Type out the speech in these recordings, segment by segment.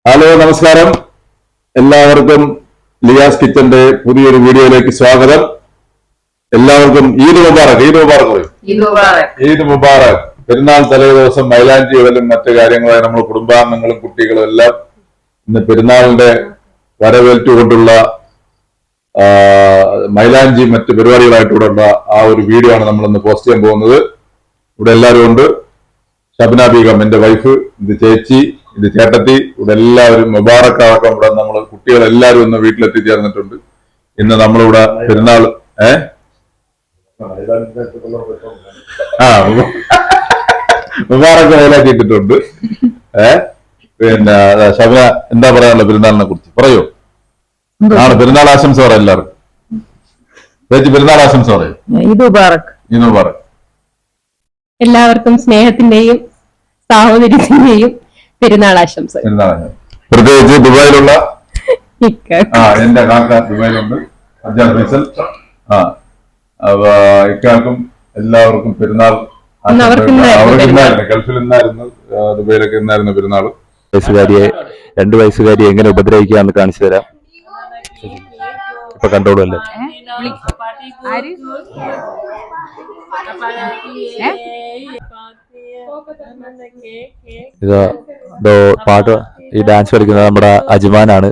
Hello നമസ്കാരം, എല്ലാവർക്കും ലിയാസ് കിച്ചന്റെ പുതിയൊരു വീഡിയോയിലേക്ക് സ്വാഗതം. എല്ലാവർക്കും ഈദ് മുബാറക്. ഈദ് മുബാറക്. പെരുന്നാൾ തലേ ദിവസം മൈലാഞ്ചി ഇടലും മറ്റു കാര്യങ്ങളായി നമ്മൾ കുടുംബാംഗങ്ങളും കുട്ടികളും എല്ലാം ഇന്ന് പെരുന്നാളിന്റെ വരവേൽറ്റുകൊണ്ടുള്ള മൈലാഞ്ചി മറ്റു പരിപാടികളായിട്ടുള്ള ആ ഒരു വീഡിയോ ആണ് നമ്മൾ ഇന്ന് പോസ്റ്റ് ചെയ്യാൻ പോകുന്നത്. ഇവിടെ എല്ലാവരും ഉണ്ട്. ഷബ്ന ബീഗം എന്റെ വൈഫ്, ഇത് ചേച്ചി, ഇത് ചേട്ടത്തി, ഇവിടെ എല്ലാവരും മുബാറക്കാക്കാൻ ഇവിടെ നമ്മൾ കുട്ടികളെല്ലാവരും ഇന്ന് വീട്ടിലെത്തിച്ചേർന്നിട്ടുണ്ട്. ഇന്ന് നമ്മളിവിടെ പെരുന്നാൾ മുബാറക്ക് മൈലാക്കിയിട്ടുണ്ട്. പിന്നെ ഷബ്ന എന്താ പറയാനുള്ള പെരുന്നാളിനെ കുറിച്ച് പറയൂ. ആണ് പെരുന്നാൾ ആശംസ പറ എല്ലാവർക്കും. ചേച്ചി പെരുന്നാൾ ആശംസ പറയും. ഈദ് മുബാറക്. ഈദ് മുബാറക്. എല്ലാവർക്കും സ്നേഹത്തിന്റെയും സാഹോദര്യത്തിന്റെയും പെരുന്നാൾ ആശംസ. പ്രത്യേകിച്ച് ദുബായിലുള്ള എന്റെ കാക്ക ദുബായിലുണ്ട്, അജാദ് ഫൈസൽ. ഇക്കാക്കും എല്ലാവർക്കും പെരുന്നാൾ ഗൾഫിൽ ഇന്നായിരുന്നു, ദുബൈയിലൊക്കെ ഇന്നായിരുന്നു പെരുന്നാള്. രണ്ടു വയസ്സുകാരിയെ എങ്ങനെ ഉപദ്രവിക്കാന്ന് കാണിച്ചു തരാം. ഇപ്പൊ കണ്ടോളൂ അല്ലേ. ഇതോ പാട്ട് ഈ ഡാൻസ് കളിക്കുന്നത് നമ്മുടെ അജ്മാനാണ്.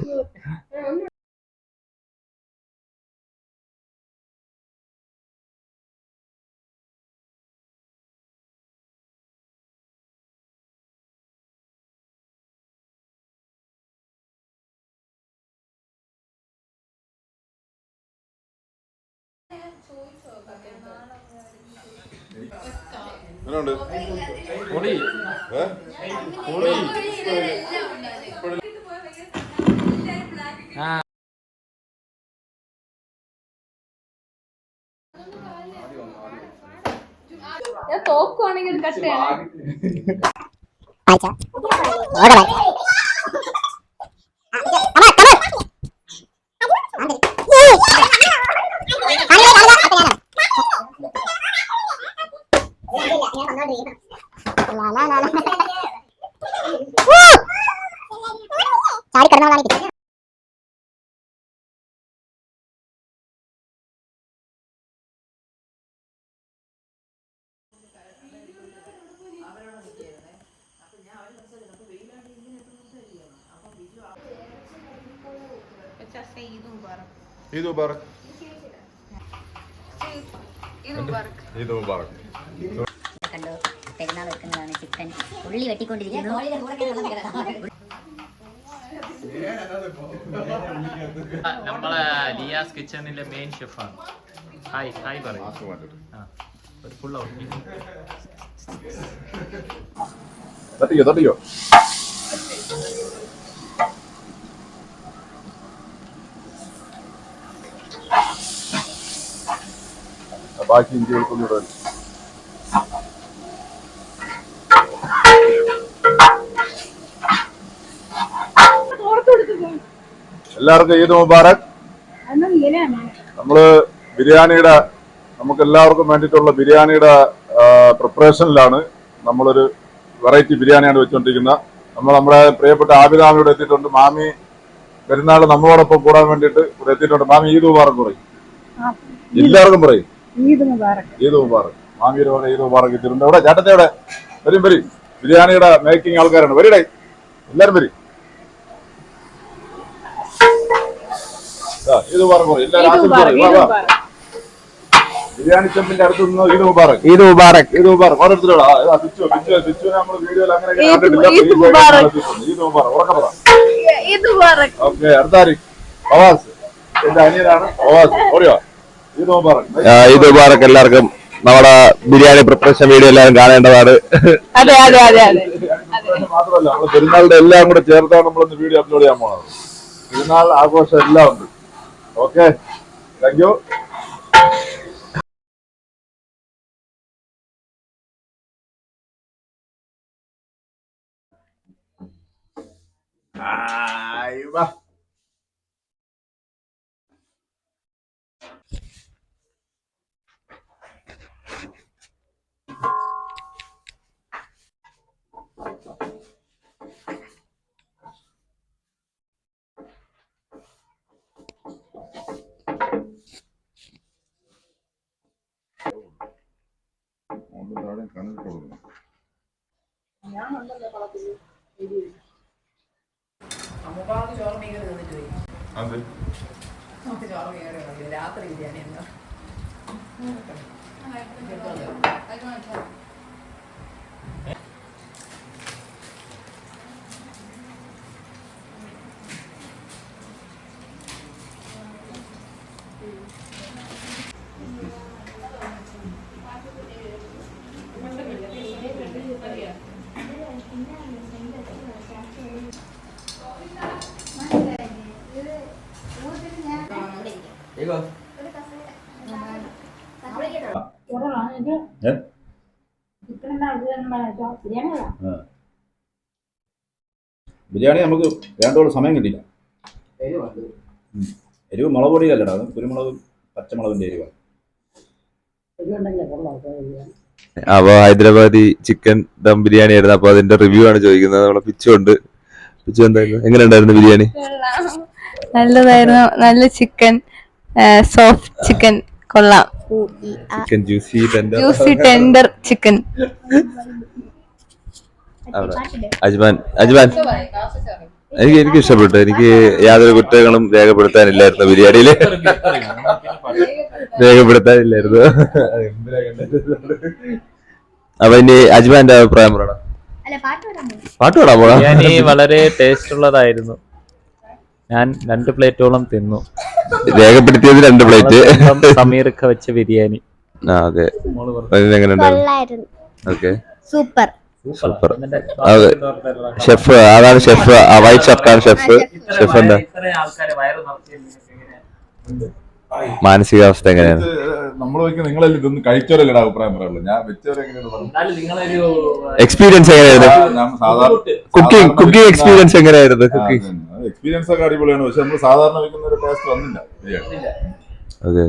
ഞാൻ തോക്കുവാണെങ്കിൽ കട്ടയാണ്. ഈദ് മുബാറക്. ഈദ് മുബാറക്. കണ്ടോ, പെരുന്നാൾ വെക്കുന്നതാണ്. ചിക്കൻ ഉള്ളി വെട്ടിക്കൊണ്ടിരിക്കുന്നു. നമ്മളെ ലിയാസ് കിച്ചണിലെ മെയിൻ ഷെഫാണ്. ഹായ് ഹായ് പറയും. ഫുൾ ഔട്ട് തട്ടിയോ ബാക്കി ഇഞ്ചി വെളുത്തുള്ളിയുടെ എല്ലാവർക്കും ഈദ് മുബാറക്. നമ്മള് ബിരിയാണിയുടെ നമുക്ക് എല്ലാവർക്കും വേണ്ടിയിട്ടുള്ള ബിരിയാണിയുടെ പ്രിപ്പറേഷനിലാണ്. നമ്മളൊരു വെറൈറ്റി ബിരിയാണിയാണ് വെച്ചുകൊണ്ടിരിക്കുന്നത്. നമ്മുടെ പ്രിയപ്പെട്ട ആബിദാമിയുടെ എത്തിയിട്ടുണ്ട്. മാമി പെരുന്നാൾ നമ്മളോടൊപ്പം കൂടാൻ വേണ്ടിയിട്ട് ഇവിടെ എത്തിയിട്ടുണ്ട്. മാമി ഈദ് മുബാറക് പറയും. എല്ലാവർക്കും പറയും ഈദ് മുബാറക്. മാമിയുടെ പോലെ ഈദ് മുബാറക് എത്തിയിട്ടുണ്ട്. ഇവിടെ ചേട്ടത്തെ വരും ബിരിയാണിയുടെ മേക്കിംഗ് ആൾക്കാരാണ്. വരിടേ, എല്ലാരും വരും. ഈദ് മുബാറക് പറയും. എല്ലാവരും ബിരിയാണി ചെമ്പിന്റെ അടുത്ത് നിന്ന് ഈദ് മുബാറക്. ഈദ് മുബാറക്. ഈദ് മുബാറക്. ഓരോരുത്തരോടാ നമ്മൾ വീഡിയോയിൽ അങ്ങനെ കണ്ടിട്ടില്ല. ഈദ് മുബാറക്. ഉറക്കെ പറ. ഓക്കെ. അടുത്താരി ഫവാസ്, എന്റെ അനിയനാണ് ഫവാസ്. ഓടിയോ. ഈദ് മുബാറക്. ഈദ് മുബാറക്. എല്ലാവർക്കും നമ്മുടെ ബിരിയാണി പ്രിപ്പറേഷൻ വീഡിയോ എല്ലാവരും കാണേണ്ടതാണ്. മാത്രമല്ല നമ്മള് പെരുന്നാളിന്റെ എല്ലാം കൂടെ ചേർത്താണ് നമ്മളൊന്ന് വീഡിയോ അപ്ലോഡ് ചെയ്യാൻ പോണത്. പെരുന്നാൾ ആഘോഷം എല്ലാം ഉണ്ട്. Okay, thank you. അതെ രാത്രി ബിരിയാണി എന്താ ബിരിയാണി നമുക്ക് വേണ്ടോളം സമയം കിട്ടിയില്ല. എരിവ് മുളക് പൊടിയല്ലടാ, അത് കുരുമുളക് പച്ചമുളകിന്റെ എരിവാണ്. അപ്പൊ ഹൈദരാബാദി ചിക്കൻ ദം ബിരിയാണി ആയിരുന്നു. അപ്പൊ അതിന്റെ റിവ്യൂ ആണ് ചോദിക്കുന്നത്. നമ്മളെ പിച്ചുണ്ട്. പിച്ചു എന്തായിരുന്നു, എങ്ങനെ ഉണ്ടായിരുന്നു ബിരിയാണി? നല്ലതായിരുന്നു. നല്ല ചിക്കൻ, സോഫ്റ്റ് ചിക്കൻ, കൊള്ളാം. Chicken juicy tender chicken. Ajman എനിക്ക് ഇഷ്ടപ്പെട്ടു. എനിക്ക് യാതൊരു കുറ്റങ്ങളും രേഖപ്പെടുത്താനില്ലായിരുന്നു ബിരിയാണിയില്. രേഖപ്പെടുത്താനില്ലായിരുന്നു. അപ്പൊ ഇനി അജ്മാന്റെ അഭിപ്രായം പറയണം. പാട്ട് പാടാൻ പോടാ. ബിരിയാണി വളരെ ടേസ്റ്റ് ഉള്ളതായിരുന്നു. ഞാൻ 2 പ്ലേറ്റോളം തിന്നു. രേഖപ്പെടുത്തിയത് 2 പ്ലേറ്റ്. സമീർക്ക വെച്ച ബിരിയാണി. ഓക്കെ, എങ്ങനെ ഉണ്ടായിരുന്നു? Okay, super. സൂപ്പർ. ഷെഫ് അതാണ് ഷെഫ്, വൈറ്റ് ഷർട്ടാണ് ഷെഫ്. ഷെഫ് എന്താ മാനസികാവസ്ഥ എങ്ങനെയാണ്? നമ്മൾ നിങ്ങളെല്ലാം ഇതൊന്നും കഴിച്ചവരല്ലടാ അഭിപ്രായം പറയുള്ളൂ. ഞാൻ വെച്ചവരെങ്ങനെയാണ് എക്സ്പീരിയൻസ് എങ്ങനെയായിരുന്നു? കുക്കിംഗ് എക്സ്പീരിയൻസ് എങ്ങനെയായിരുന്നു? എക്സ്പീരിയൻസ് ഒക്കെ അടിപൊളിയാണ്. പക്ഷെ നമ്മൾ സാധാരണ വെക്കുന്ന ഒരു ടേസ്റ്റ് വന്നില്ല ബിരിയാണി.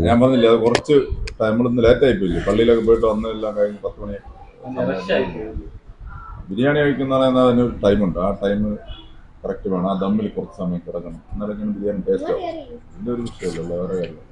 ഞാൻ പറഞ്ഞില്ല, അത് കുറച്ച് നമ്മളിന്ന് ലേറ്റ് ആയി പോയില്ലേ, പള്ളിയിലൊക്കെ പോയിട്ട് വന്നെല്ലാം കഴിഞ്ഞ് 10 മണി. ബിരിയാണി കഴിക്കുന്നതാണ് അതിന് ടൈമുണ്ട്. ആ ടൈം കറക്റ്റ് വേണം. ആ ദമ്മിൽ കുറച്ച് സമയം കിടക്കണം, എന്നാലും ബിരിയാണി ടേസ്റ്റ് ആവും. ഇതിന്റെ ഒരു വിഷയമല്ല, വേറെ കാര്യം.